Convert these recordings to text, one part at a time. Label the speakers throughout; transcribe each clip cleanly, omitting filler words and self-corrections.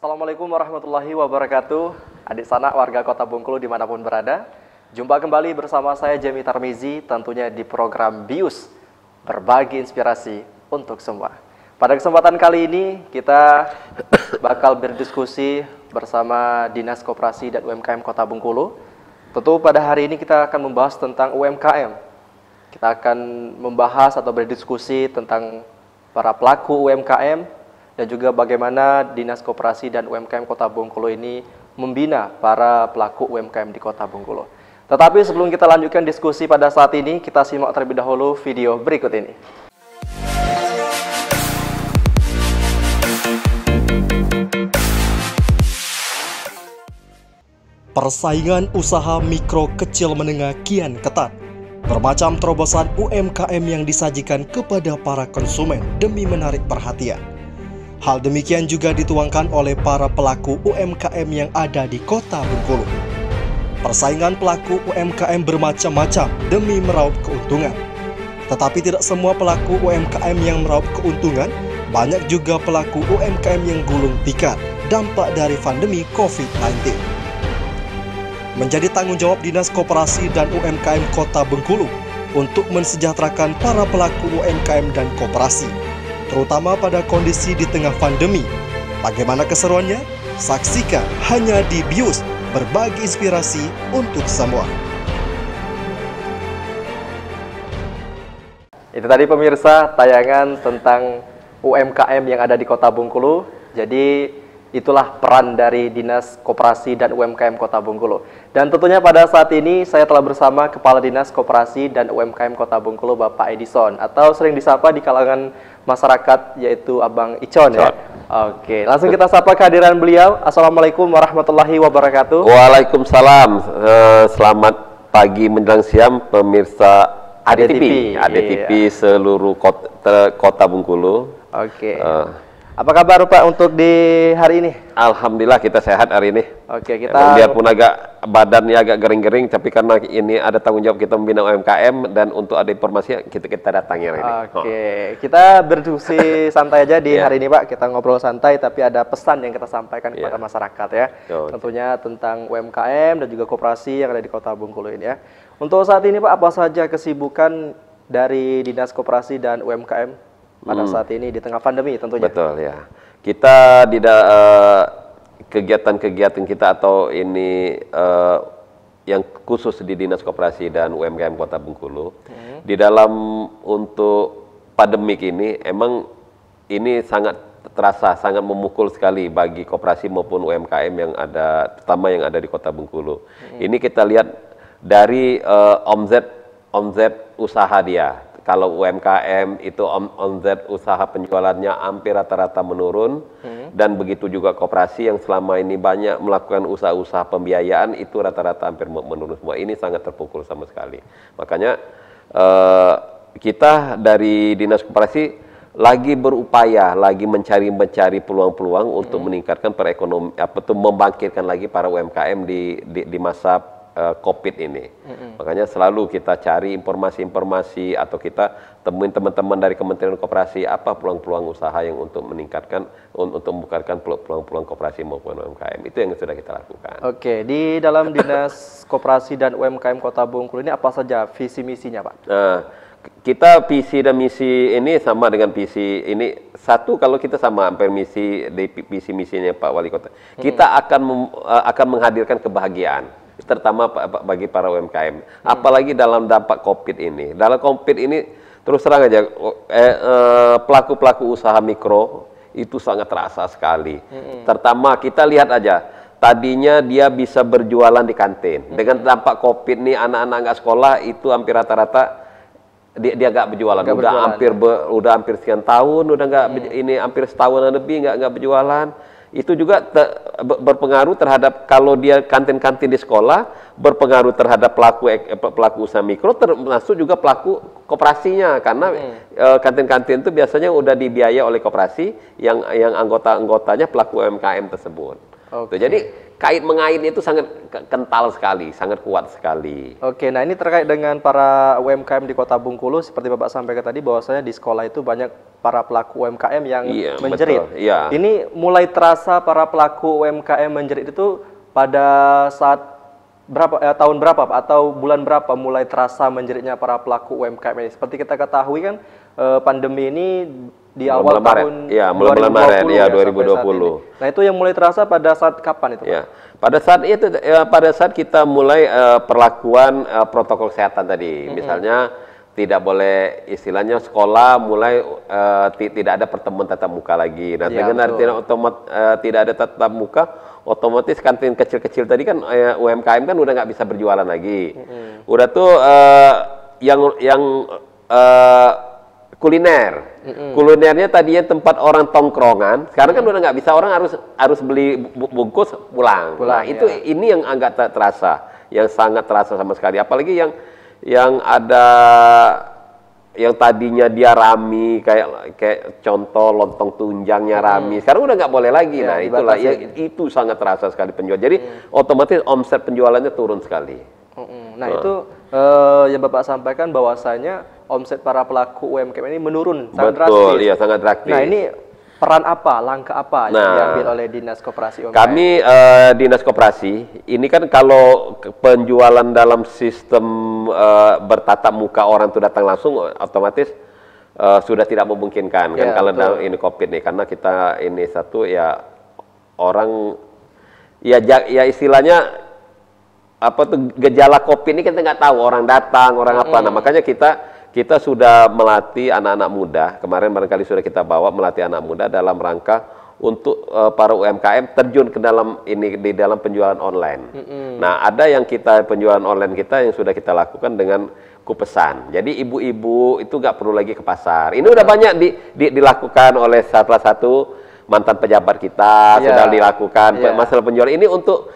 Speaker 1: Assalamualaikum warahmatullahi wabarakatuh. Adik sanak warga Kota Bengkulu dimanapun berada, jumpa kembali bersama saya Jemi Tarmizi, tentunya di program BIUS, berbagi inspirasi untuk semua. Pada kesempatan kali ini kita bakal berdiskusi bersama Dinas Koperasi dan UMKM Kota Bengkulu. Tentu pada hari ini kita akan membahas tentang UMKM. Kita akan membahas atau berdiskusi tentang para pelaku UMKM dan juga bagaimana Dinas Koperasi dan UMKM Kota Bengkulu ini membina para pelaku UMKM di Kota Bengkulu. Tetapi sebelum kita lanjutkan diskusi pada saat ini, kita simak terlebih dahulu video berikut ini.
Speaker 2: Persaingan usaha mikro kecil menengah kian ketat. Bermacam terobosan UMKM yang disajikan kepada para konsumen demi menarik perhatian. Hal demikian juga dituangkan oleh para pelaku UMKM yang ada di Kota Bengkulu. Persaingan pelaku UMKM bermacam-macam demi meraup keuntungan. Tetapi tidak semua pelaku UMKM yang meraup keuntungan, banyak juga pelaku UMKM yang gulung tikar dampak dari pandemi COVID-19. Menjadi tanggung jawab Dinas Koperasi dan UMKM Kota Bengkulu untuk mensejahterakan para pelaku UMKM dan koperasi, terutama pada kondisi di tengah pandemi. Bagaimana keseruannya? Saksikan hanya di BIUS, berbagi inspirasi untuk semua.
Speaker 1: Itu tadi pemirsa tayangan tentang UMKM yang ada di Kota Bengkulu. Jadi itulah peran dari Dinas Koperasi dan UMKM Kota Bengkulu. Dan tentunya pada saat ini saya telah bersama Kepala Dinas Koperasi dan UMKM Kota Bengkulu, Bapak Edison, atau sering disapa di kalangan masyarakat yaitu Abang Icon ya. Oke, langsung kita sapa kehadiran beliau. Assalamualaikum warahmatullahi wabarakatuh.
Speaker 3: Waalaikumsalam. Selamat pagi menjelang siang pemirsa ADTV
Speaker 1: iya.
Speaker 3: Seluruh kota Bengkulu.
Speaker 1: Oke. Apa kabar Pak untuk di hari ini?
Speaker 3: Alhamdulillah kita sehat hari ini.
Speaker 1: Oke, kita
Speaker 3: biarpun agak badannya agak gering-gering, tapi karena ini ada tanggung jawab kita membina UMKM dan untuk ada informasi kita datangi hari ini.
Speaker 1: Oke, kita berdiskusi santai aja di hari ini Pak. Kita ngobrol santai, tapi ada pesan yang kita sampaikan kepada masyarakat ya. Tentunya tentang UMKM dan juga koperasi yang ada di Kota Bengkulu ini ya. Untuk saat ini Pak, apa saja kesibukan dari Dinas Koperasi dan UMKM pada saat ini di tengah pandemi tentunya?
Speaker 3: Betul ya. Kita di kegiatan-kegiatan kita atau ini yang khusus di Dinas Koperasi dan UMKM Kota Bengkulu, di dalam untuk pandemik ini emang ini sangat terasa, sangat memukul sekali bagi koperasi maupun UMKM yang ada, terutama yang ada di Kota Bengkulu. Ini kita lihat dari omzet usaha dia. Kalau UMKM itu omzet usaha penjualannya hampir rata-rata menurun, dan begitu juga koperasi yang selama ini banyak melakukan usaha-usaha pembiayaan itu rata-rata hampir menurun semua. Ini sangat terpukul sama sekali. Makanya kita dari Dinas Koperasi lagi berupaya, lagi mencari peluang-peluang untuk meningkatkan perekonomian, membangkitkan lagi para UMKM di masa COVID ini. Makanya selalu kita cari informasi-informasi atau kita temuin teman-teman dari Kementerian Koperasi apa peluang-peluang usaha yang untuk meningkatkan, untuk membukakan peluang-peluang koperasi maupun UMKM. Itu yang sudah kita lakukan.
Speaker 1: Oke, di dalam Dinas Koperasi dan UMKM Kota Bengkulu ini apa saja visi misinya Pak?
Speaker 3: Nah, kita visi dan misi ini sama dengan visi ini satu, kalau kita sama hampir misi di visi misinya Pak Wali Kota. Kita akan menghadirkan kebahagiaan, terutama bagi para UMKM. Apalagi dalam dampak COVID ini. Dalam COVID ini terus terang aja pelaku-pelaku usaha mikro itu sangat terasa sekali. Terutama kita lihat aja, tadinya dia bisa berjualan di kantin. Dengan dampak COVID ini anak-anak nggak sekolah itu hampir rata-rata dia nggak berjualan. Udah hampir sekian tahun, udah nggak ini hampir setahunan lebih nggak berjualan. Itu juga berpengaruh terhadap, kalau dia kantin-kantin di sekolah, berpengaruh terhadap pelaku usaha mikro, termasuk juga pelaku koperasinya, karena kantin-kantin itu biasanya udah dibiayai oleh koperasi yang anggota-anggotanya pelaku UMKM tersebut. Jadi kait mengait itu sangat kental sekali, sangat kuat sekali.
Speaker 1: Oke, nah ini terkait dengan para UMKM di Kota Bengkulu, seperti Bapak sampaikan tadi bahwasanya di sekolah itu banyak para pelaku UMKM yang menjerit.
Speaker 3: Betul, iya.
Speaker 1: Ini mulai terasa para pelaku UMKM menjerit itu pada saat tahun berapa Pak? Atau bulan berapa mulai terasa menjeritnya para pelaku UMKM ini? Seperti kita ketahui kan pandemi ini di awal tahun
Speaker 3: mulai bulan Maret ya 2020.
Speaker 1: Nah, itu yang mulai terasa pada saat kapan itu Pak?
Speaker 3: Ya, pada saat kita mulai perlakuan protokol kesehatan tadi. Misalnya tidak boleh, istilahnya sekolah mulai tidak ada pertemuan tatap muka lagi. Nah, dengan tidak ada tatap muka, otomatis kantin kecil-kecil tadi kan UMKM kan udah nggak bisa berjualan lagi. Udah tuh kuliner. Kulinernya tadinya tempat orang tongkrongan, sekarang kan udah nggak bisa, orang harus beli bungkus pulang. Nah, itu ini yang agak terasa, yang sangat terasa sama sekali. Apalagi yang ada yang tadinya dia rami kayak contoh lontong tunjangnya rami, sekarang udah nggak boleh lagi. Nah, itulah itu sangat terasa sekali penjual. Jadi otomatis omset penjualannya turun sekali.
Speaker 1: Nah, itu yang Bapak sampaikan bahwasanya omset para pelaku UMKM ini menurun sangat drastis.
Speaker 3: Betul, iya sangat drastis.
Speaker 1: Nah, ini peran apa, langkah apa yang diambil oleh Dinas Koperasi UMKM?
Speaker 3: Kami Dinas Koperasi, ini kan kalau penjualan dalam sistem bertatap muka orang itu datang langsung, otomatis sudah tidak memungkinkan kan kalau dalam ini COVID nih, karena kita ini satu ya orang ya istilahnya apa tuh gejala COVID ini kita nggak tahu orang datang orang apa. Nah, makanya kita sudah melatih anak-anak muda, kemarin barangkali sudah kita bawa melatih anak muda dalam rangka untuk para UMKM terjun ke dalam ini di dalam penjualan online. Nah, ada yang penjualan online kita yang sudah kita lakukan dengan kupesan. Jadi ibu-ibu itu nggak perlu lagi ke pasar. Ini udah banyak dilakukan oleh salah satu mantan pejabat kita sudah dilakukan masalah penjualan ini untuk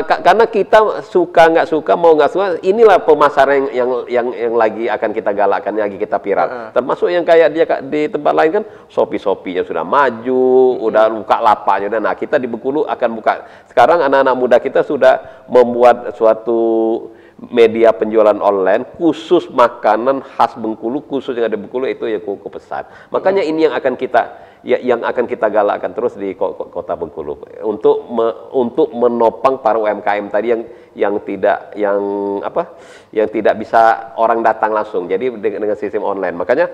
Speaker 3: karena kita suka nggak suka mau nggak suka, inilah pemasaran yang lagi akan kita galakkan, lagi kita viral. Termasuk yang kayak dia di tempat lain kan Shopee-nya sudah maju, udah buka lapaknya. Nah, kita di Bengkulu akan buka. Sekarang anak-anak muda kita sudah membuat suatu media penjualan online khusus makanan khas Bengkulu, khusus yang ada di Bengkulu, itu ya kupesan. Makanya ini yang akan kita galakkan terus di Kota Bengkulu untuk menopang para UMKM tadi yang tidak bisa orang datang langsung. Jadi dengan sistem online. Makanya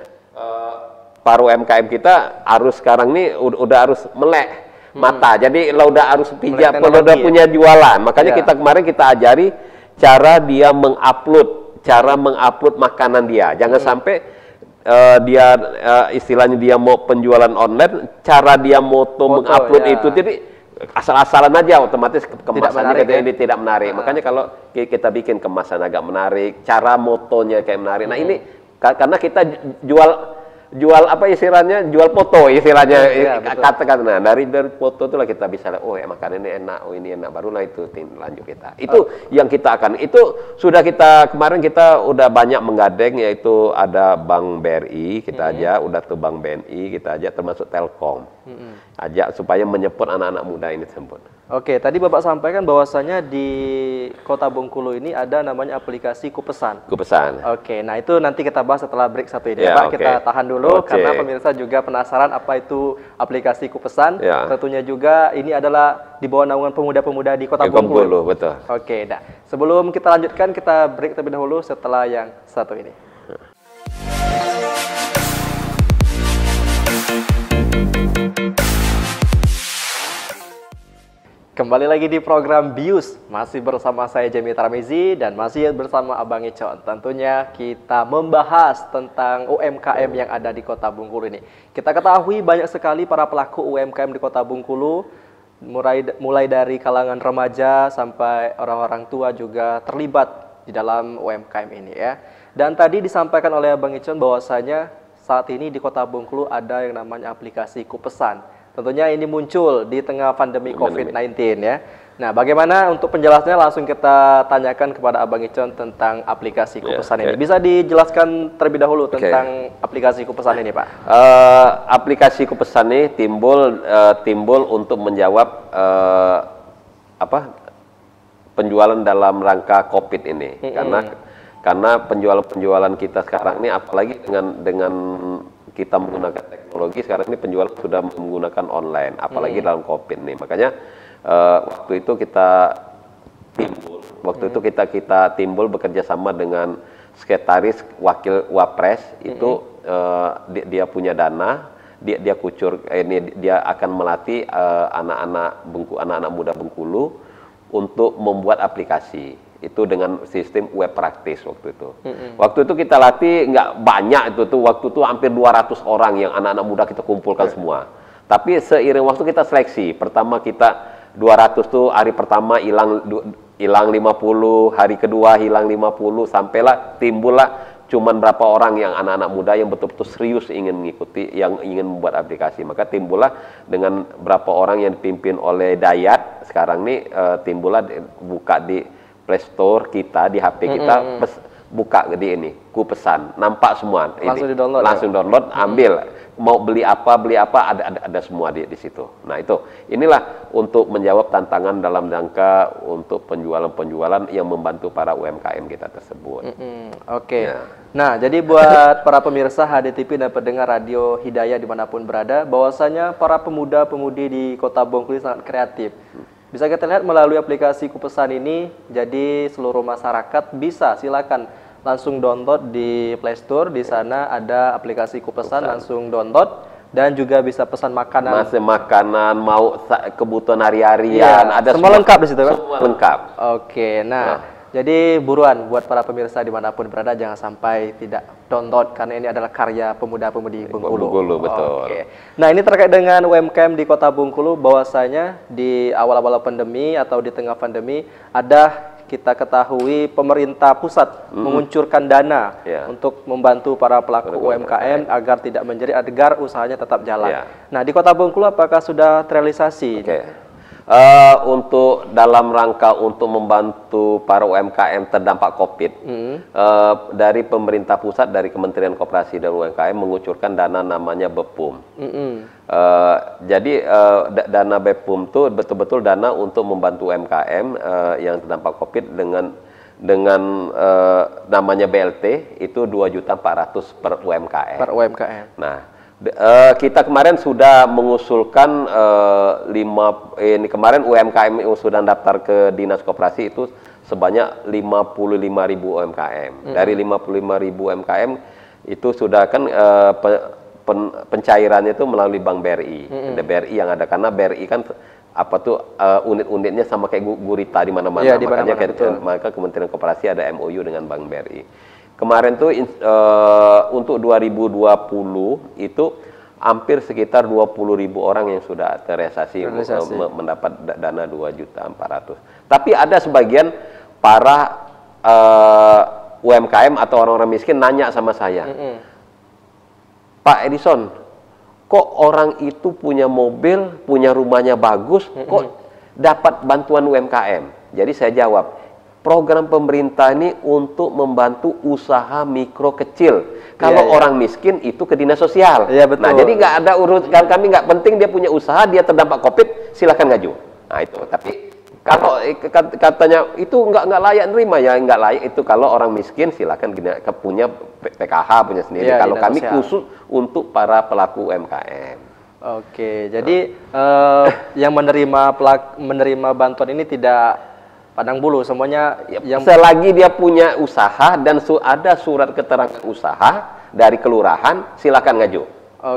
Speaker 3: para UMKM kita harus sekarang nih udah harus melek mata. Jadi udah harus pijat, udah punya jualan. Makanya kemarin kita ajari cara dia mengupload makanan dia. Jangan sampai dia istilahnya dia mau penjualan online, cara dia mengupload itu jadi asal-asalan aja, otomatis kemasannya ini tidak menarik. Makanya kalau kita bikin kemasan agak menarik, cara motonya kayak menarik. Nah, ini karena kita jual apa istilahnya, jual foto istilahnya, kata-kata. Nah, dari foto itulah kita bisa lihat, oh ya makanan ini enak, oh ini enak, barulah itu lanjut kita. Itu yang kita akan, itu sudah kemarin kita udah banyak menggadeng, yaitu ada Bank BRI, kita aja, udah tuh Bank BNI, kita aja, termasuk Telkom. Ajak supaya menyebut anak-anak muda ini tersebut.
Speaker 1: Oke, tadi Bapak sampaikan bahwasanya di Kota Bengkulu ini ada namanya aplikasi Kupesan.
Speaker 3: Kupesan.
Speaker 1: Oke, nah itu nanti kita bahas setelah break satu ini. Pak, kita tahan dulu karena pemirsa juga penasaran apa itu aplikasi Kupesan. Tentunya juga ini adalah di bawah naungan pemuda-pemuda di Kota Bengkulu.
Speaker 3: Betul.
Speaker 1: Oke, nah sebelum kita lanjutkan, kita break terlebih dahulu setelah yang satu ini. Kembali lagi di program BIUS, masih bersama saya Jamie Tarmizi dan masih bersama Abang Icon. Tentunya kita membahas tentang UMKM yang ada di Kota Bengkulu ini. Kita ketahui banyak sekali para pelaku UMKM di Kota Bengkulu, mulai dari kalangan remaja sampai orang-orang tua juga terlibat di dalam UMKM ini ya. Dan tadi disampaikan oleh Abang Icon bahwasanya saat ini di Kota Bengkulu ada yang namanya aplikasi Kupesan. Tentunya ini muncul di tengah pandemi COVID-19 ya. Nah, bagaimana untuk penjelasannya langsung kita tanyakan kepada Abang Icon tentang aplikasi Kupesan ini. Bisa dijelaskan terlebih dahulu tentang aplikasi Kupesan ini, Pak?
Speaker 3: Aplikasi Kupesan ini timbul untuk menjawab penjualan dalam rangka COVID ini, karena penjualan kita sekarang ini, apalagi dengan kita menggunakan teknologi sekarang ini, penjualan sudah menggunakan online, apalagi dalam COVID nih. Makanya waktu itu kita timbul bekerja sama dengan sekretaris wakil Wapres itu, dia punya dana, dia kucur, dia akan melatih anak-anak muda Bengkulu untuk membuat aplikasi itu dengan sistem web praktis waktu itu. Waktu itu kita latih nggak banyak waktu itu hampir 200 orang yang anak-anak muda kita kumpulkan semua. Tapi seiring waktu kita seleksi, pertama kita 200 tuh hari pertama hilang 50, hari kedua hilang 50, sampailah timbullah cuman berapa orang yang anak-anak muda yang betul-betul serius ingin mengikuti, yang ingin membuat aplikasi. Maka timbullah dengan berapa orang yang dipimpin oleh Dayat, sekarang nih timbullah buka di Play Store kita, di HP kita, buka di ini, ku pesan, nampak semua.
Speaker 1: Langsung di-download.
Speaker 3: Langsung download, ambil. Mau beli apa ada semua di situ. Nah inilah untuk menjawab tantangan dalam rangka untuk penjualan yang membantu para UMKM kita tersebut.
Speaker 1: Oke. Nah, jadi buat para pemirsa HDTV dan pendengar Radio Hidayah dimanapun berada, bahwasanya para pemuda-pemudi di Kota Bengkulu sangat kreatif. Bisa kita lihat melalui aplikasi Kupesan ini, jadi seluruh masyarakat bisa, silakan langsung download di Play Store. Di sana ada aplikasi Kupesan, langsung download, dan juga bisa pesan makanan.
Speaker 3: Makanan, mau kebutuhan hari-harian, ada
Speaker 1: semua lengkap di situ kan?
Speaker 3: Semua lengkap.
Speaker 1: Oke, jadi buruan buat para pemirsa dimanapun berada, jangan sampai tidak download, karena ini adalah karya pemuda-pemudi Bengkulu.
Speaker 3: Betul.
Speaker 1: Oke. Nah, ini terkait dengan UMKM di Kota Bengkulu, bahwasanya di awal-awal pandemi atau di tengah pandemi ada, kita ketahui pemerintah pusat menguncurkan dana untuk membantu para pelaku UMKM agar tidak menjerit, agar usahanya tetap jalan. Nah, di Kota Bengkulu apakah sudah terrealisasi?
Speaker 3: Untuk dalam rangka untuk membantu para UMKM terdampak COVID, dari pemerintah pusat, dari Kementerian Koperasi dan UMKM mengucurkan dana namanya BEPUM. Jadi dana BEPUM itu betul-betul dana untuk membantu UMKM yang terdampak COVID dengan namanya BLT, itu 2.400.000 per UMKM.
Speaker 1: Per UMKM.
Speaker 3: Nah, kita kemarin sudah mengusulkan kemarin UMKM yang sudah daftar ke Dinas Koperasi itu sebanyak 55.000 UMKM. Dari 55.000 UMKM itu sudah kan pencairannya itu melalui Bank BRI. Ada BRI yang ada, karena BRI kan unit-unitnya sama kayak gurita di mana-mana. Maka Kementerian Koperasi ada MOU dengan Bank BRI. Kemarin tuh untuk 2020 itu hampir sekitar 20.000 orang yang sudah terrealisasi mendapat dana 2.400.000. Tapi ada sebagian para UMKM atau orang-orang miskin nanya sama saya, Pak Edison, kok orang itu punya mobil, punya rumahnya bagus, kok dapat bantuan UMKM? Jadi saya jawab, program pemerintah ini untuk membantu usaha mikro kecil. Kalau orang miskin itu ke dinas sosial.
Speaker 1: Betul.
Speaker 3: Nah, jadi nggak ada urusan, kami nggak penting dia punya usaha, dia terdampak COVID, silakan ngaju. Nah itu. Tapi kalau katanya itu nggak layak nerima, ya nggak layak itu. Kalau orang miskin silakan punya PKH, punya sendiri. Kalau kami sosial khusus untuk para pelaku UMKM.
Speaker 1: Oke, jadi yang menerima bantuan ini tidak pandang bulu, semuanya
Speaker 3: selagi dia punya usaha dan ada surat keterangan usaha dari kelurahan, silakan ngaju.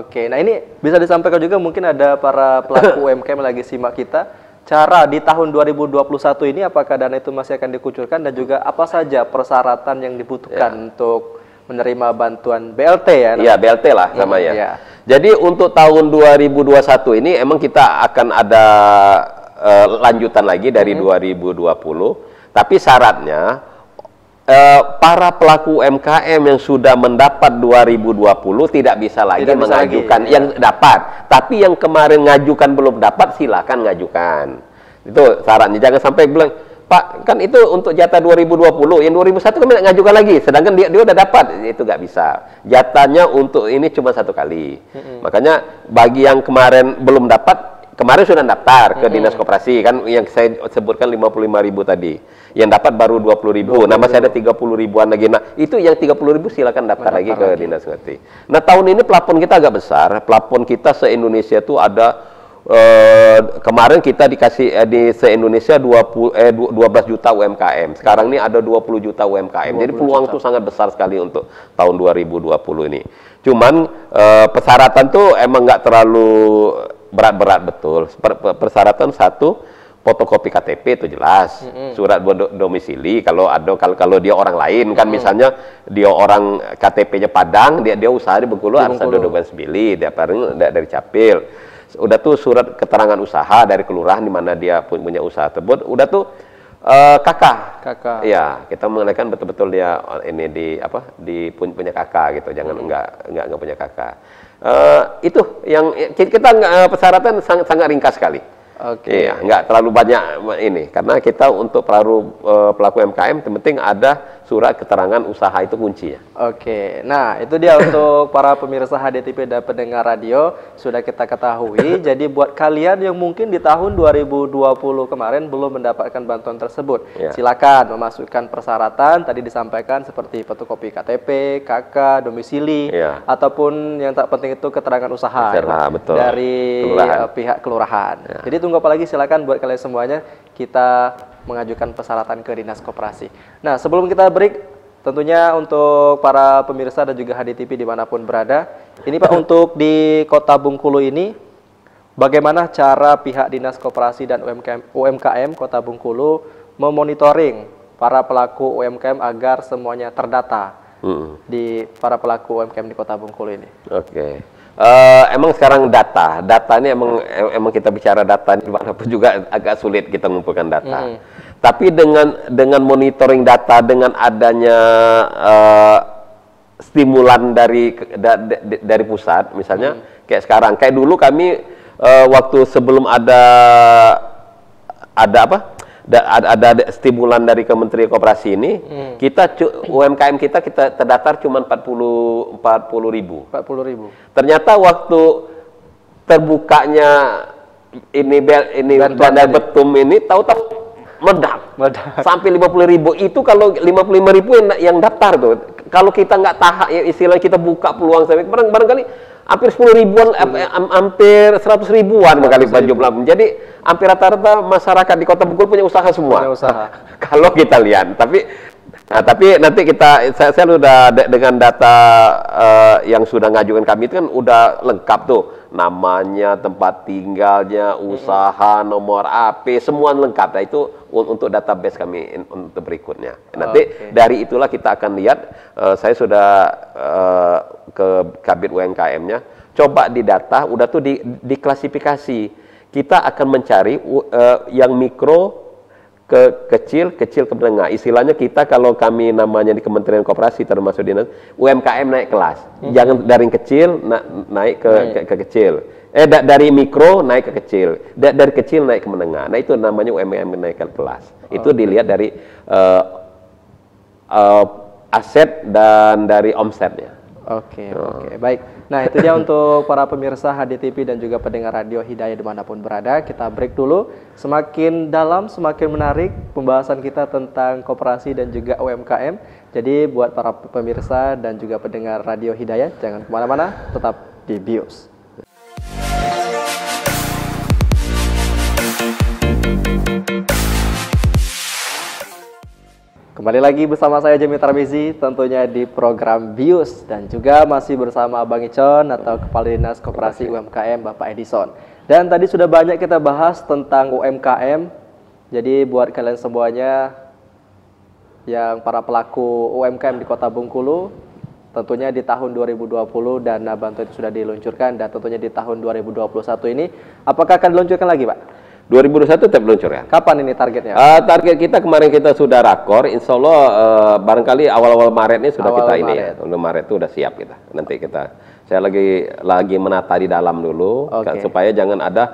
Speaker 1: Oke, nah ini bisa disampaikan juga, mungkin ada para pelaku UMKM lagi simak kita, cara di tahun 2021 ini apakah dana itu masih akan dikucurkan, dan juga apa saja persyaratan yang dibutuhkan untuk menerima bantuan BLT ya?
Speaker 3: Iya, BLT lah namanya. Jadi untuk tahun 2021 ini emang kita akan ada lanjutan lagi dari 2020, tapi syaratnya para pelaku UMKM yang sudah mendapat 2020 tidak bisa lagi mengajukan yang dapat, tapi yang kemarin ngajukan belum dapat, silakan ngajukan. Itu syaratnya. Jangan sampai bilang, Pak, kan itu untuk jatah 2020, yang 2001 kami ngajukan lagi, sedangkan dia udah dapat. Itu nggak bisa. Jatahnya untuk ini cuma 1 kali. Makanya bagi yang kemarin belum dapat, kemarin sudah daftar ke Dinas Koperasi kan, yang saya sebutkan 55.000 tadi. Yang dapat baru 20.000. Nah, masih ada 30.000-an lagi. Nah, itu yang 30.000 silakan daftar lagi ke Dinas Koperasi. Nah, tahun ini plafon kita agak besar. Plafon kita se-Indonesia itu ada kemarin kita dikasih di se-Indonesia 12 juta UMKM. Sekarang ini ada 20 juta UMKM. Jadi peluang itu sangat besar sekali untuk tahun 2020 ini. Cuman persyaratan tuh emang nggak terlalu berat-berat betul. Persyaratan satu, fotokopi KTP itu jelas, surat domisili kalau dia orang lain kan, misalnya dia orang KTP-nya Padang, dia usaha di Bengkulu harus ada domisili, dia dari Capil. Udah tuh surat keterangan usaha dari kelurahan di mana dia punya usaha tersebut. Udah tuh kakak. Ya, kita mengenalkan betul-betul dia ini di punya kakak gitu. Jangan enggak punya kakak. Itu yang kita persyaratan sangat ringkas sekali. Iya, nggak terlalu banyak ini, karena kita untuk pelaku UMKM, yang penting ada surat keterangan usaha, itu kuncinya.
Speaker 1: Nah itu dia untuk para pemirsa HDTV dan pendengar radio, sudah kita ketahui. Jadi buat kalian yang mungkin di tahun 2020 kemarin belum mendapatkan bantuan tersebut, silakan memasukkan persyaratan tadi disampaikan seperti fotokopi KTP, KK, domisili, ataupun yang tak penting itu keterangan usaha dari pihak kelurahan. Jadi tunggu apa lagi, silakan buat kalian semuanya kita mengajukan persyaratan ke Dinas Koperasi. Nah, sebelum kita break, tentunya untuk para pemirsa dan juga HDTV dimanapun berada, ini Pak, untuk di Kota Bengkulu ini, bagaimana cara pihak Dinas Koperasi dan UMKM Kota Bengkulu memonitoring para pelaku UMKM agar semuanya terdata di para pelaku UMKM di Kota Bengkulu ini?
Speaker 3: Emang sekarang data ini emang kita bicara data dimanapun juga agak sulit kita mengumpulkan data. Tapi dengan monitoring data, dengan adanya stimulan dari pusat, misalnya kayak sekarang, kayak dulu kami waktu sebelum ada stimulan dari Kementerian Koperasi ini, kita UMKM kita terdaftar cuma 40.000. Ternyata waktu terbukanya ini Bandar Betum ini, tahu-tahu meledak sampai 50.000. Itu kalau 55.000 yang daftar tuh. Kalau kita nggak tahan, ya istilah kita buka peluang sampai barangkali hampir 10.000-an, hampir 100.000-an kali jumlah. Jadi hampir rata-rata masyarakat di Kota Bengkulu punya usaha semua. Kalau kita lihat, tapi nanti saya sudah dengan data yang sudah ngajukan kami itu kan udah lengkap tuh, namanya, tempat tinggalnya, usaha, nomor AP, semua lengkap. Nah, itu untuk database kami untuk berikutnya. Nanti dari itulah kita akan lihat. Saya sudah ke Kabid UMKM-nya, coba didata, udah tuh diklasifikasi. Kita akan mencari yang mikro ke kecil ke menengah. Istilahnya kita, kalau kami namanya di Kementerian Koperasi termasuk dinas, UMKM naik kelas. Jangan dari kecil naik ke kecil. Dari mikro naik ke kecil. Dari kecil naik ke menengah. Nah, itu namanya UMKM menaikkan kelas. Itu dilihat dari aset dan dari omsetnya.
Speaker 1: Baik. Nah, itu dia untuk para pemirsa HDTV dan juga pendengar radio Hidayah dimanapun berada. Kita break dulu. Semakin dalam, semakin menarik pembahasan kita tentang koperasi dan juga UMKM. Jadi buat para pemirsa dan juga pendengar radio Hidayah, jangan kemana-mana, tetap di BIOS. Kembali lagi bersama saya Jemi Tarmizi, tentunya di program BIOS, dan juga masih bersama Bang Icon atau Kepala Dinas Koperasi UMKM Bapak Edison. Dan tadi sudah banyak kita bahas tentang UMKM. Jadi buat kalian semuanya yang para pelaku UMKM di Kota Bengkulu, tentunya di tahun 2020 dana bantuan itu sudah diluncurkan, dan tentunya di tahun 2021 ini apakah akan diluncurkan lagi, Pak?
Speaker 3: 2021 tetap luncurkan.
Speaker 1: Kapan ini targetnya?
Speaker 3: Target kita kemarin kita sudah rakor, insya Allah barangkali awal-awal Maret ini sudah Maret itu udah siap kita. Nanti saya lagi menata di dalam dulu, supaya jangan ada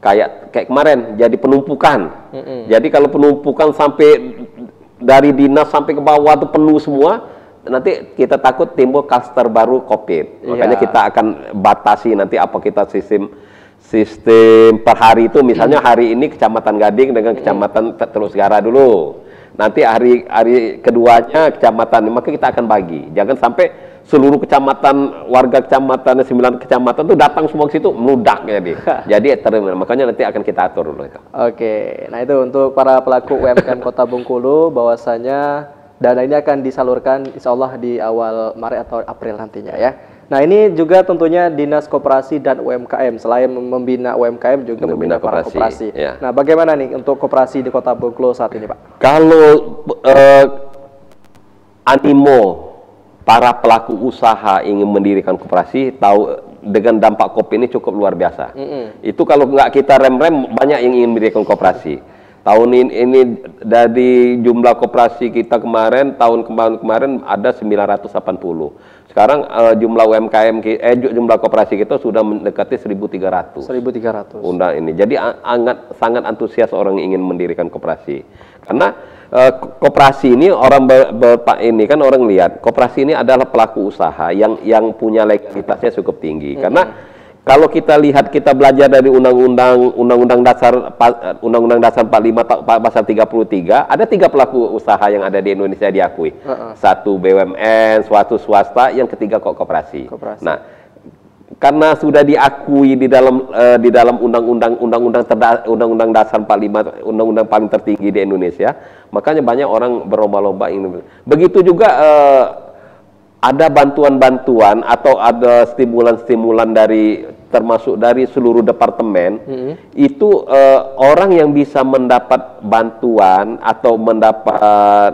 Speaker 3: kayak kemarin jadi penumpukan. Jadi kalau penumpukan sampai dari dinas sampai ke bawah itu penuh semua, nanti kita takut timbul klaster baru COVID. Makanya kita akan batasi nanti apa kita sistem sistem per hari itu misalnya hari ini Kecamatan Gading dengan Kecamatan Teluk Segara dulu. Nanti hari keduanya kecamatan, maka kita akan bagi. Jangan sampai seluruh kecamatan, warga kecamatan 9 kecamatan itu datang semua ke situ meludak jadi makanya nanti akan kita atur dulu itu.
Speaker 1: Oke, nah itu untuk para pelaku UMKM Kota Bengkulu, bahwasanya dana ini akan disalurkan insya Allah di awal Maret atau April nantinya ya. Nah ini juga tentunya Dinas Koperasi dan UMKM, selain membina UMKM juga membina para koperasi.
Speaker 3: Ya.
Speaker 1: Nah bagaimana nih untuk koperasi di Kota Bengkulu saat ini Pak?
Speaker 3: Kalau animo para pelaku usaha ingin mendirikan koperasi, tahu dengan dampak COVID ini cukup luar biasa. Itu kalau nggak kita rem-rem, banyak yang ingin mendirikan koperasi. Tahun ini dari jumlah koperasi kita kemarin, tahun kemarin ada 980. Sekarang jumlah UMKM, jumlah koperasi kita sudah mendekati 1.300.
Speaker 1: 1.300.
Speaker 3: Undang ini. Jadi sangat antusias orang yang ingin mendirikan koperasi. Karena koperasi ini orang ini kan orang lihat koperasi ini adalah pelaku usaha yang punya legalitasnya cukup tinggi. Karena kalau kita lihat, kita belajar dari Undang-Undang Dasar 45 pasal 33, ada 3 pelaku usaha yang ada di Indonesia diakui. Satu BUMN, suatu swasta, yang ketiga koperasi. Nah, karena sudah diakui di dalam Undang-Undang Dasar 45, undang-undang paling tertinggi di Indonesia, makanya banyak orang berlomba-lomba ini. Begitu juga ada bantuan-bantuan atau ada stimulan-stimulan termasuk dari seluruh departemen, itu orang yang bisa mendapat bantuan atau mendapat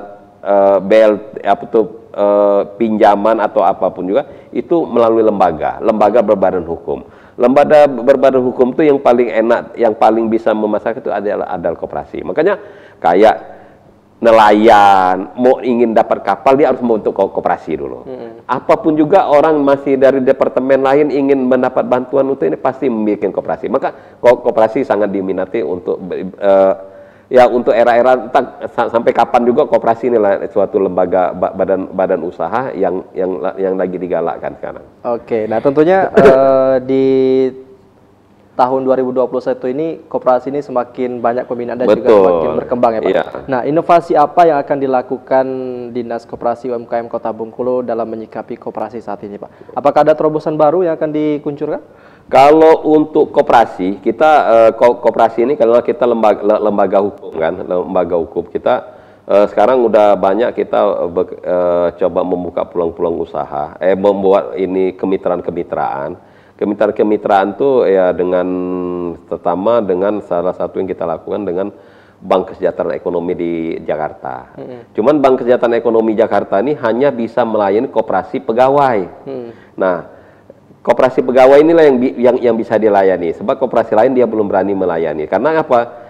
Speaker 3: pinjaman atau apapun juga itu melalui lembaga berbadan hukum. Lembaga berbadan hukum itu yang paling enak, yang paling bisa memasarkan itu adalah koperasi. Makanya kayak nelayan mau ingin dapat kapal, dia harus membentuk koperasi dulu. Apapun juga orang masih dari departemen lain ingin mendapat bantuan untuk ini pasti membuat koperasi. Maka koperasi sangat diminati untuk untuk era-era sampai kapan juga koperasi inilah suatu lembaga badan usaha yang lagi digalakkan sekarang. Oke,
Speaker 1: nah tentunya di tahun 2021 ini koperasi ini semakin banyak peminat dan juga semakin berkembang ya Pak. Iya. Nah, inovasi apa yang akan dilakukan Dinas Koperasi UMKM Kota Bengkulu dalam menyikapi koperasi saat ini Pak? Apakah ada terobosan baru yang akan dikuncurkan?
Speaker 3: Kalau untuk koperasi, kita koperasi ini karena kita lembaga hukum kan, lembaga hukum kita sekarang udah banyak kita coba membuka peluang-peluang usaha, membuat ini kemitraan. Kemitraan itu ya pertama dengan salah satu yang kita lakukan dengan Bank Kesejahteraan Ekonomi di Jakarta. Cuman Bank Kesejahteraan Ekonomi Jakarta ini hanya bisa melayani koperasi pegawai. Nah, koperasi pegawai inilah yang bisa dilayani. Sebab koperasi lain dia belum berani melayani. Karena apa?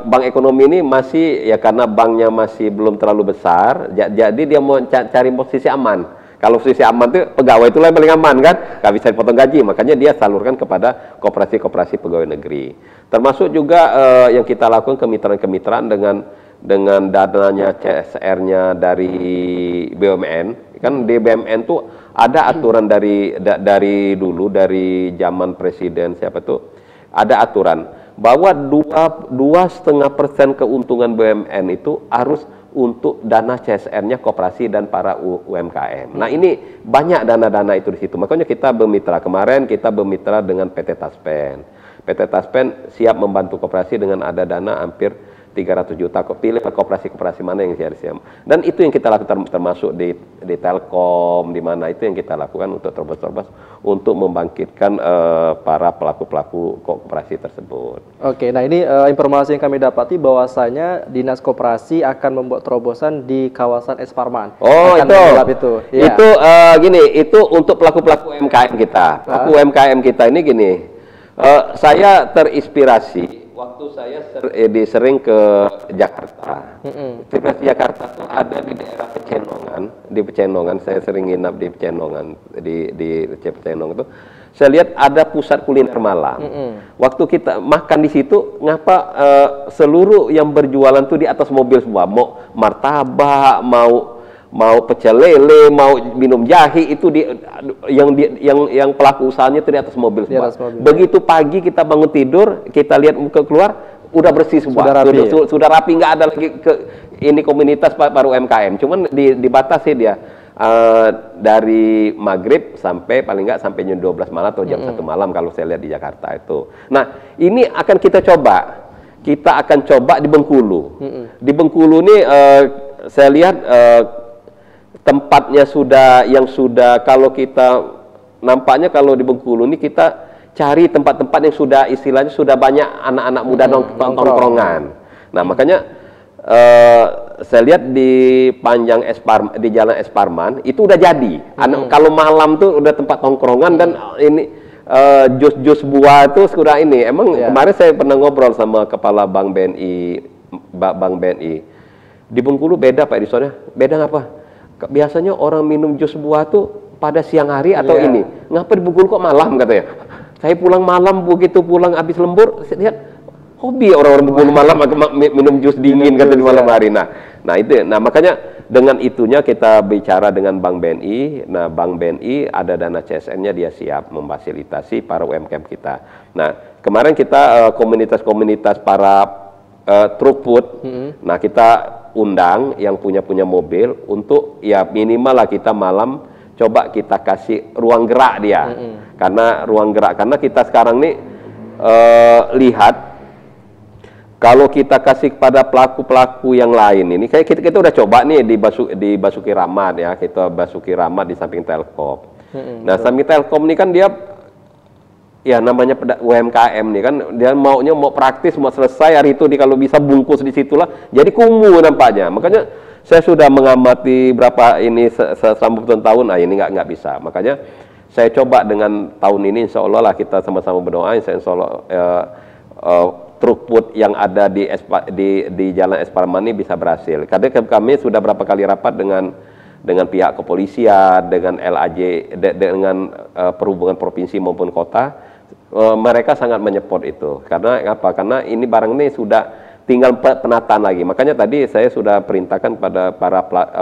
Speaker 3: Bank ekonomi ini masih ya karena banknya masih belum terlalu besar. Jadi dia mau cari posisi aman. Kalau posisi aman itu pegawai itu yang paling aman kan, nggak bisa dipotong gaji, makanya dia salurkan kepada koperasi-koperasi pegawai negeri. Termasuk juga yang kita lakukan kemitraan dengan dananya CSR-nya dari BUMN. Kan di BUMN tuh ada aturan dari dulu, dari zaman presiden siapa tuh, ada aturan bahwa 2,5% keuntungan BUMN itu harus untuk dana CSR-nya koperasi dan para UMKM. Nah ini banyak dana-dana itu di situ. Makanya kita bermitra, kemarin kita bermitra dengan PT Taspen. PT Taspen siap membantu koperasi dengan ada dana hampir 300 juta. Pilih koperasi-koperasi mana yang siap. Dan itu yang kita lakukan termasuk di Telkom, di mana itu yang kita lakukan untuk terobos-terobos untuk membangkitkan para pelaku-pelaku koperasi tersebut.
Speaker 1: Oke, nah ini informasi yang kami dapati bahwasanya Dinas Koperasi akan membuat terobosan di kawasan Es Parman.
Speaker 3: Oh,
Speaker 1: itu. Ya.
Speaker 3: Itu gini, itu untuk pelaku-pelaku UMKM kita. Pelaku UMKM kita ini gini. Saya terinspirasi waktu saya sering ke Jakarta. Di Jakarta tuh ada di daerah Pecenongan. Di Pecenongan, saya sering nginap di Pecenongan, di Pecenongan itu. Saya lihat ada pusat kuliner malam. Waktu kita makan di situ, ngapa seluruh yang berjualan tuh di atas mobil semua, mau martabak, mau pecel lele, mau minum jahe itu yang pelaku usahanya itu di atas mobil semua. Begitu pagi kita bangun tidur, kita lihat keluar udah bersih semua, sudah rapi, nggak ada lagi ini komunitas para UMKM. Cuman dibatasi dia dari maghrib sampai paling nggak sampai jam 12 malam atau jam 1 malam kalau saya lihat di Jakarta itu. Nah, ini akan kita coba. Kita akan coba di Bengkulu. Di Bengkulu ini saya lihat tempatnya sudah kalau kita nampaknya kalau di Bengkulu ini kita cari tempat-tempat yang sudah istilahnya sudah banyak anak-anak muda nongkrongan. Nah, makanya saya lihat di panjang di Jalan Es Parman itu udah jadi. Kalau malam tuh udah tempat nongkrongan dan ini jus-jus buah itu sudah ini. Emang kemarin saya pernah ngobrol sama kepala Bank BNI. Di Bengkulu beda Pak Edisonnya. Beda ngapa? Biasanya orang minum jus buah tuh pada siang hari atau ini. Ngapa di Bengkulu kok malam katanya? Saya pulang malam, begitu pulang habis lembur, saya lihat hobi orang-orang Bengkulu malam minum jus dingin kata di malam hari. Nah itu. Nah, makanya dengan itunya kita bicara dengan Bank BNI. Nah, Bank BNI ada dana CSR-nya, dia siap memfasilitasi para UMKM kita. Nah, kemarin kita komunitas-komunitas para truk food. Nah, kita undang yang punya mobil untuk ya minimal lah kita malam coba kita kasih ruang gerak dia. Karena kita sekarang nih lihat kalau kita kasih kepada pelaku-pelaku yang lain ini, kayak kita udah coba nih di Basuki Rahmat ya, kita Basuki Rahmat di samping Telkom. Nah, samping Telkom ini kan dia ya namanya UMKM nih kan, dia mau praktis, mau selesai hari itu kalau bisa bungkus di situlah, jadi kumuh nampaknya. Makanya saya sudah mengamati berapa ini selama tahun, ini nggak bisa. Makanya saya coba dengan tahun ini, insya Allah lah kita sama-sama berdoa, insya Allah truk food yang ada di Jalan Es Parman ini bisa berhasil. Karena kami sudah berapa kali rapat dengan pihak kepolisian, dengan LAJ, dengan perhubungan provinsi maupun kota. Mereka sangat menyeport itu. Karena apa? Karena ini barang ini sudah tinggal penataan lagi. Makanya tadi saya sudah perintahkan pada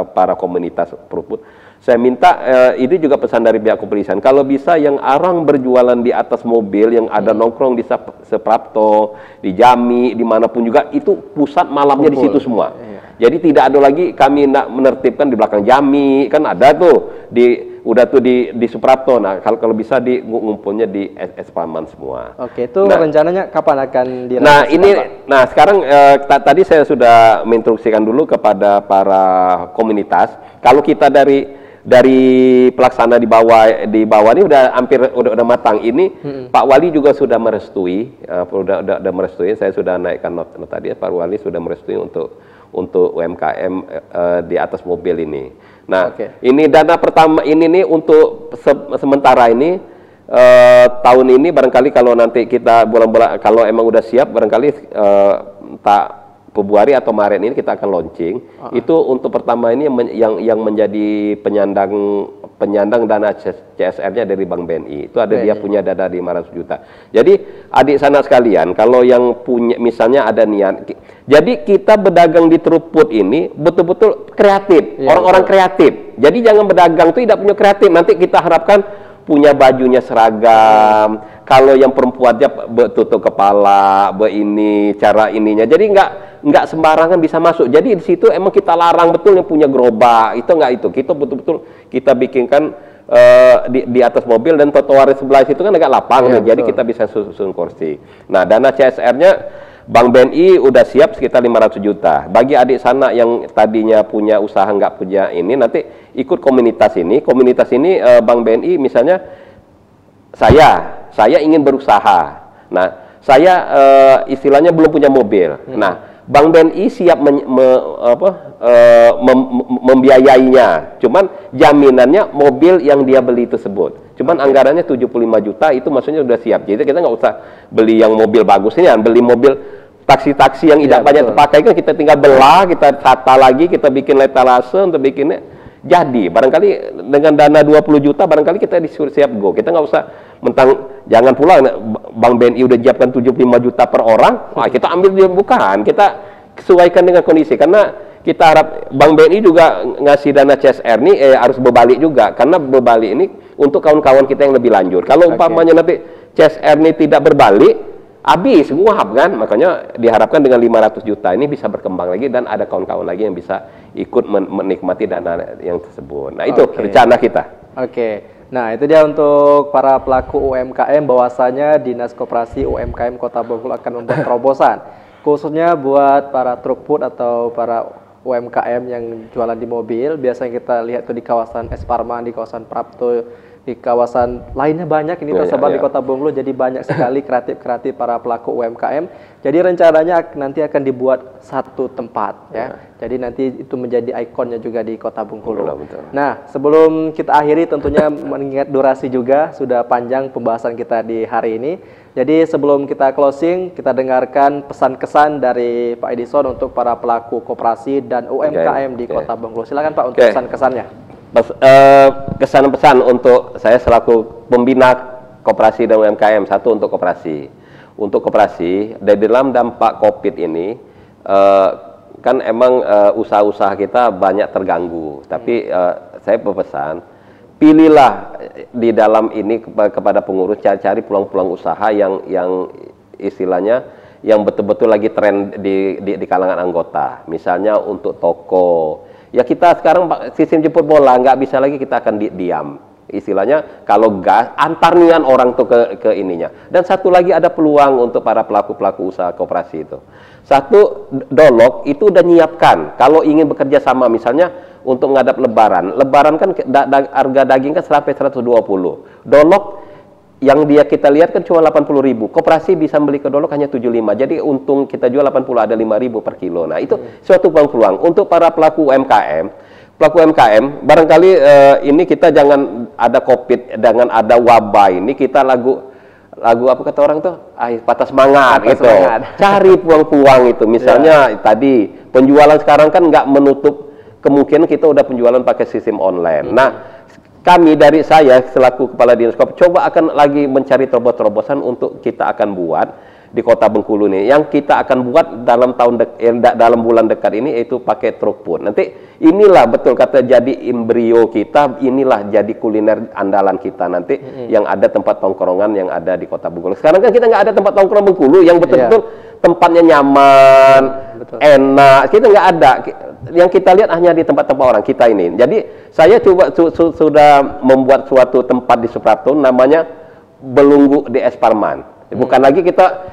Speaker 3: para komunitas peruput. Saya minta ini juga pesan dari pihak kepolisian. Kalau bisa yang orang berjualan di atas mobil yang ada nongkrong di Seprapto, di Jami, dimanapun juga itu pusat malamnya di situ semua. Jadi tidak ada lagi kami menertibkan di belakang Jami, kan ada tuh di Suprapto. Nah, kalau bisa ngumpulnya di Es Parman semua.
Speaker 1: Oke, itu rencananya kapan akan
Speaker 3: direalisasikan? Nah, sekarang tadi saya sudah menginstruksikan dulu kepada para komunitas. Kalau kita dari pelaksana di bawah ini udah matang. Ini Pak Wali juga sudah merestui, udah merestui. Saya sudah naikkan nota tadi, Pak Wali sudah merestui untuk UMKM di atas mobil ini. Nah, ini dana pertama ini nih untuk sementara ini tahun ini barangkali kalau nanti kita bulan-bulan kalau emang udah siap barangkali Februari atau Maret ini kita akan launching. Itu untuk pertama ini yang menjadi penyandang dana CSR-nya dari Bank BNI. Itu ada dia punya dana 500 juta. Jadi adik sanak sekalian, kalau yang punya misalnya ada niat, jadi kita berdagang di truk food ini betul-betul kreatif, orang-orang kreatif. Jadi jangan berdagang itu tidak punya kreatif. Nanti kita harapkan punya bajunya seragam. Kalau yang perempuannya tutup kepala, ini cara ininya. Jadi nggak sembarangan bisa masuk. Jadi di situ emang kita larang betul yang punya gerobak. Itu nggak itu. Kita betul-betul kita bikinkan di atas mobil dan trotoar sebelah situ kan agak lapang. Jadi kita bisa susun kursi. Nah, dana CSR-nya Bank BNI udah siap sekitar 500 juta. Bagi adik sana yang tadinya punya usaha nggak punya ini, nanti ikut komunitas ini. Komunitas ini Bank BNI misalnya saya ingin berusaha. Nah, saya istilahnya belum punya mobil. Nah, Bank BNI siap membiayainya. Cuman jaminannya mobil yang dia beli tersebut. Cuman anggarannya 75 juta itu maksudnya udah siap. Jadi kita nggak usah beli yang mobil bagus ini, beli mobil taksi-taksi yang tidak banyak terpakai kan kita tinggal belah, kita tata lagi, kita bikin etalase untuk bikinnya jadi. Barangkali dengan dana 20 juta barangkali kita disuruh siap go. Kita nggak usah jangan pula Bank BNI udah siapkan 75 juta per orang, kita ambil dia, bukan. Kita sesuaikan dengan kondisi karena kita harap Bank BNI juga ngasih dana CSR ini harus berbalik juga, karena berbalik ini untuk kawan-kawan kita yang lebih lanjut. Kalau umpamanya nanti CSR ini tidak berbalik, habis nguap kan. Makanya diharapkan dengan 500 juta ini bisa berkembang lagi dan ada kawan-kawan lagi yang bisa ikut menikmati dana yang tersebut. Nah itu rencana kita.
Speaker 1: Nah itu dia untuk para pelaku UMKM, bahwasanya Dinas Koperasi UMKM Kota Bengkulu akan membuat terobosan khususnya buat para truk food atau para UMKM yang jualan di mobil. Biasanya kita lihat tuh di kawasan Es Parman, di kawasan Prapto, di kawasan lainnya banyak ini tersebar di Kota Bengkulu. Jadi banyak sekali kreatif para pelaku UMKM. Jadi rencananya nanti akan dibuat satu tempat ya. Jadi nanti itu menjadi ikonnya juga di Kota Bengkulu. Nah, sebelum kita akhiri tentunya mengingat durasi juga sudah panjang pembahasan kita di hari ini. Jadi sebelum kita closing, kita dengarkan pesan-kesan dari Pak Edison untuk para pelaku koperasi dan UMKM di Kota Bengkulu. Silakan Pak untuk pesan-kesannya.
Speaker 3: Kesan-pesan untuk saya selaku pembina koperasi dan UMKM. Satu, untuk koperasi. Untuk koperasi, dari dalam dampak COVID ini, kan emang usaha-usaha kita banyak terganggu. Tapi saya berpesan, pilihlah di dalam ini kepada pengurus, cari peluang-peluang usaha yang istilahnya yang betul-betul lagi tren di kalangan anggota. Misalnya untuk toko, ya kita sekarang sistem jemput bola, nggak bisa lagi kita akan diam. Istilahnya kalau gas, antar nian orang tuh ke ininya. Dan satu lagi ada peluang untuk para pelaku-pelaku usaha koperasi itu. Satu, Dolok itu udah nyiapkan kalau ingin bekerja sama, misalnya untuk menghadap Lebaran kan harga daging kan sampai 120. Dolok yang kita lihat kan cuma 80.000. Koperasi bisa beli ke Dolok hanya 75. Jadi untung kita jual 80, ada 5.000 per kilo. Nah, itu suatu peluang untuk para pelaku UMKM. Barangkali ini kita jangan ada COVID, jangan ada wabah ini, kita lagu apa kata orang tuh, patah semangat gitu. Cari peluang-peluang itu. Misalnya tadi penjualan sekarang kan nggak menutup kemungkinan kita udah penjualan pakai sistem online. Nah, kami dari saya selaku Kepala Dinas Koperasi coba akan lagi mencari terobosan untuk kita akan buat di Kota Bengkulu nih, yang kita akan buat dalam bulan dekat ini, yaitu pakai truk food. Nanti inilah betul kata jadi embrio kita, inilah jadi kuliner andalan kita nanti yang ada tempat tongkrongan yang ada di Kota Bengkulu. Sekarang kan kita nggak ada tempat tongkrong Bengkulu yang betul-betul tempatnya nyaman, enak. Kita nggak ada. Yang kita lihat hanya di tempat-tempat orang kita ini. Jadi saya coba sudah membuat suatu tempat di Suprapto namanya Belunggu di Es Parman. Bukan lagi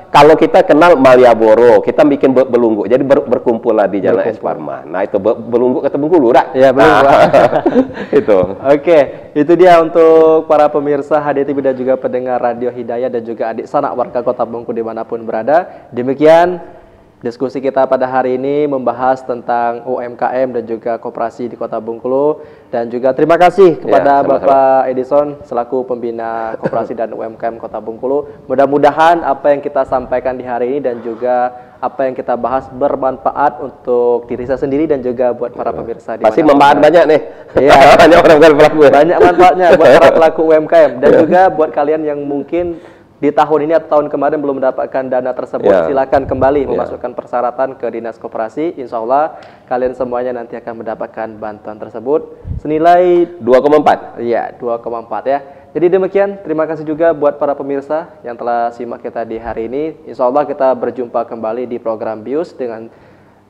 Speaker 3: kalau kita kenal Malioboro, kita bikin Belunggu. Jadi berkumpul lah di Jalan Es Parman. Nah, itu Belunggu ke Bengkulu, dak? Iya, Belunggu. Itu. Itu dia untuk para pemirsa HDTV dan juga pendengar Radio Hidayah dan juga adik sanak warga Kota Bengkulu dimanapun berada. Demikian diskusi kita pada hari ini membahas tentang UMKM dan juga koperasi di Kota Bengkulu. Dan juga terima kasih kepada Bapak Edison selaku pembina koperasi dan UMKM Kota Bengkulu. Mudah-mudahan apa yang kita sampaikan di hari ini dan juga apa yang kita bahas bermanfaat untuk diri saya sendiri dan juga buat para pemirsa. Pasti manfaat banyak nih.
Speaker 1: Iya, banyak manfaatnya buat para pelaku UMKM dan juga buat kalian yang mungkin di tahun ini atau tahun kemarin belum mendapatkan dana tersebut, silakan kembali memasukkan persyaratan ke Dinas Koperasi. Insya Allah kalian semuanya nanti akan mendapatkan bantuan tersebut senilai
Speaker 3: 2,4.
Speaker 1: Iya, 2,4 ya. Jadi demikian, terima kasih juga buat para pemirsa yang telah simak kita di hari ini. Insya Allah kita berjumpa kembali di program BIUS dengan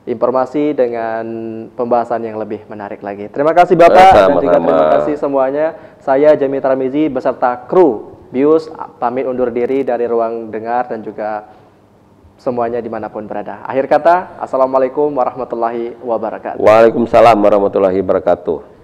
Speaker 1: informasi, dengan pembahasan yang lebih menarik lagi. Terima kasih Bapak dan juga terima kasih semuanya. Saya Jami Tarmizi beserta kru BIUS pamit undur diri dari ruang dengar dan juga semuanya dimanapun berada. Akhir kata, Assalamualaikum warahmatullahi wabarakatuh.
Speaker 3: Waalaikumsalam warahmatullahi wabarakatuh.